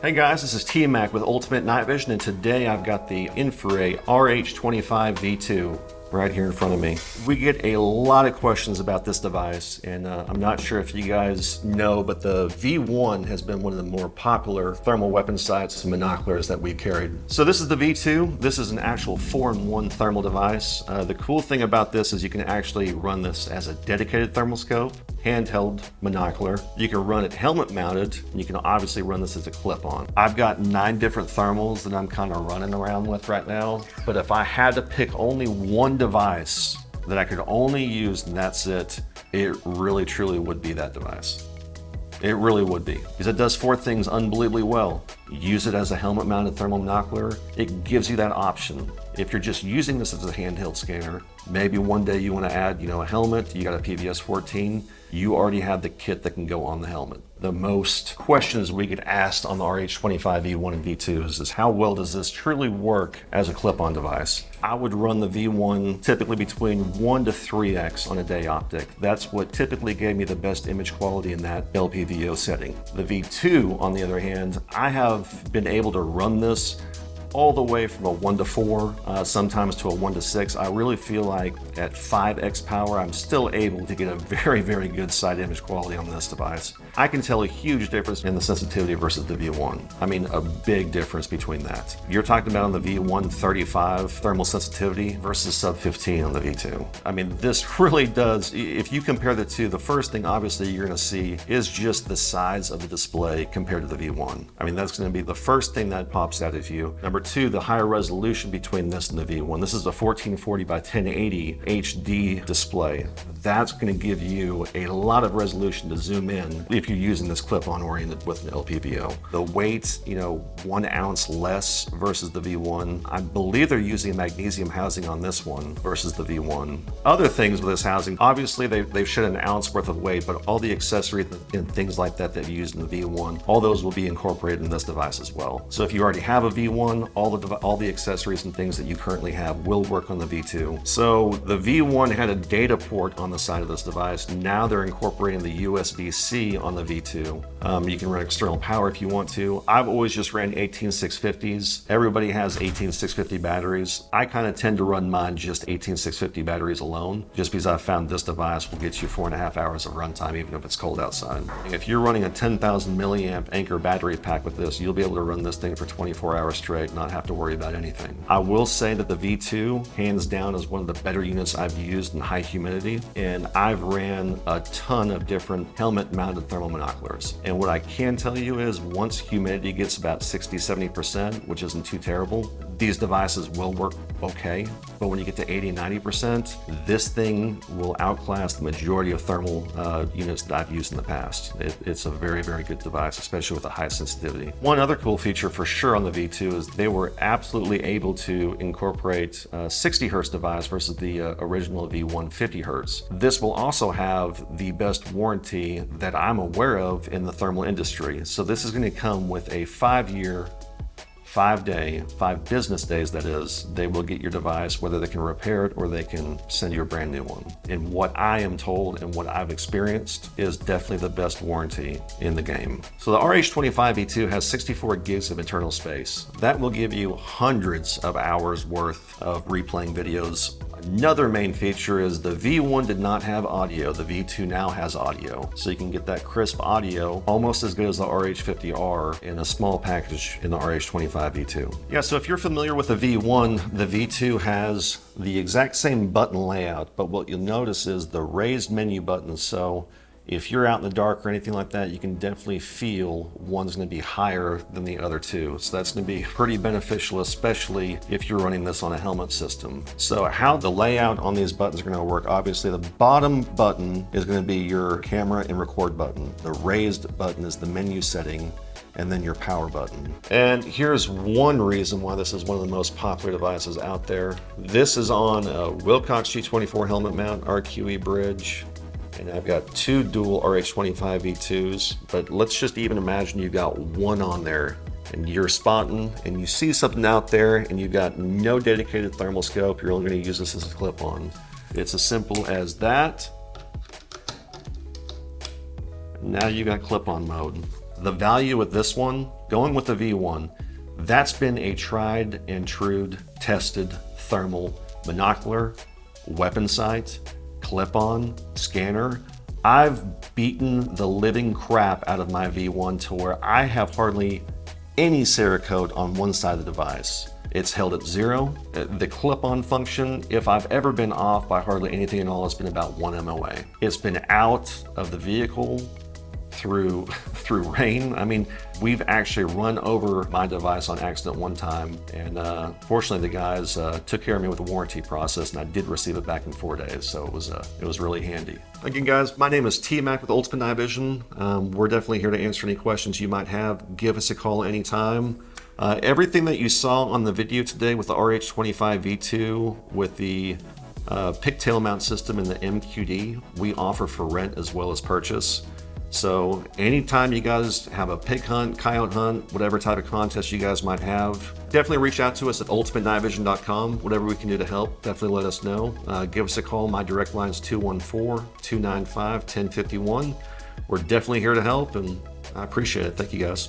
Hey guys, this is T-Mac with Ultimate Night Vision, and today I've got the Infiray RH25 V2 right here in front of me. We get a lot of questions about this device, and I'm not sure if you guys know, but the V1 has been one of the more popular thermal weapon sights and binoculars that we've carried. So this is the V2. This is an actual 4-in-1 thermal device. The cool thing about this is you can actually run this as a dedicated thermal scope, handheld binocular. You can run it helmet mounted, and you can obviously run this as a clip-on. I've got 9 different thermals that I'm kind of running around with right now, but if I had to pick only one device that I could only use and that's it, it really truly would be that device. It really would be, because it does 4 things unbelievably well. Use it as a helmet mounted thermal binocular. It gives you that option. If you're just using this as a handheld scanner, maybe one day you want to add, a helmet, you got a PVS 14, you already have the kit that can go on the helmet. The most questions we get asked on the RH25 V1 and V2 is how well does this truly work as a clip-on device? I would run the V1 typically between 1 to 3x on a day optic. That's what typically gave me the best image quality in that LPVO setting. The V2, on the other hand, I have been able to run this all the way from a 1 to 4, sometimes to a 1 to 6. I really feel like at 5x power, I'm still able to get a very, very good sight image quality on this device. I can tell a huge difference in the sensitivity versus the V1. I mean, a big difference between that. You're talking about on the V1 35 thermal sensitivity versus sub 15 on the V2. I mean, this really does, if you compare the two, the first thing obviously you're gonna see is just the size of the display compared to the V1. I mean, that's gonna be the first thing that pops out at you. Number 2, the higher resolution between this and the V1. This is a 1440 by 1080 HD display. That's going to give you a lot of resolution to zoom in if you're using this clip-on oriented with an LPVO. The weight, 1 ounce less versus the V1. I believe they're using a magnesium housing on this one versus the V1. Other things with this housing, obviously they've shed an ounce worth of weight, but all the accessories and things like that that you use in the V1, all those will be incorporated in this device as well. So if you already have a V1, all the accessories and things that you currently have will work on the V2. So the V1 had a data port on the side of this device. Now they're incorporating the USB-C on the V2. You can run external power if you want to. I've always just ran 18650s. Everybody has 18650 batteries. I kind of tend to run mine just 18650 batteries alone, just because I've found this device will get you 4.5 hours of runtime even if it's cold outside. If you're running a 10,000 milliamp Anchor battery pack with this, you'll be able to run this thing for 24 hours straight, not have to worry about anything. I will say that the V2, hands down, is one of the better units I've used in high humidity, and I've ran a ton of different helmet-mounted thermal binoculars. And what I can tell you is once humidity gets about 60-70%, which isn't too terrible, these devices will work okay. But when you get to 80-90%, this thing will outclass the majority of thermal units that I've used in the past. It's a very, very good device, especially with a high sensitivity. One other cool feature for sure on the V2 is they were absolutely able to incorporate a 60 hertz device versus the original V1 50 hertz. This will also have the best warranty that I'm aware of in the thermal industry. So this is going to come with a 5-year, 5-day, 5 business days that is, they will get your device, whether they can repair it or they can send you a brand new one. And what I am told and what I've experienced is definitely the best warranty in the game. So the RH25 V2 has 64 gigs of internal space. That will give you hundreds of hours worth of replaying videos. Another main feature is the V1 did not have audio. The V2 now has audio. So you can get that crisp audio almost as good as the RH50R in a small package in the RH25 V2. Yeah, so if you're familiar with the V1, the V2 has the exact same button layout, but what you'll notice is the raised menu buttons. So if you're out in the dark or anything like that, you can definitely feel one's going to be higher than the other two. So that's going to be pretty beneficial, especially if you're running this on a helmet system. So how the layout on these buttons are going to work, obviously the bottom button is going to be your camera and record button. The raised button is the menu setting, and then your power button. And here's one reason why this is one of the most popular devices out there. This is on a Wilcox G24 helmet mount RQE bridge. And I've got 2 dual RH25 V2s, but let's just even imagine you've got one on there and you're spotting and you see something out there and you've got no dedicated thermal scope, you're only going to use this as a clip-on. It's as simple as that. Now you got clip-on mode. The value with this one going with the V1, that's been a tried and true tested thermal monocular, weapon sight, clip-on, scanner. I've beaten the living crap out of my V1 to where I have hardly any Cerakote on one side of the device. It's held at 0. The clip-on function, if I've ever been off by hardly anything at all, it's been about 1 MOA. It's been out of the vehicle through rain. I mean, we've actually run over my device on accident one time, and fortunately the guys took care of me with the warranty process, and I did receive it back in 4 days, so it was really handy. Again, guys, my name is T-Mac with Ultimate Night Vision. We're definitely here to answer any questions you might have. Give us a call anytime. Everything that you saw on the video today with the RH25 V2, with the pigtail mount system and the MQD, we offer for rent as well as purchase. So anytime you guys have a pig hunt, coyote hunt, whatever type of contest you guys might have, definitely reach out to us at ultimatenightvision.com. Whatever we can do to help, definitely let us know. Give us a call. My direct line is 214-295-1051. We're definitely here to help, and I appreciate it. Thank you, guys.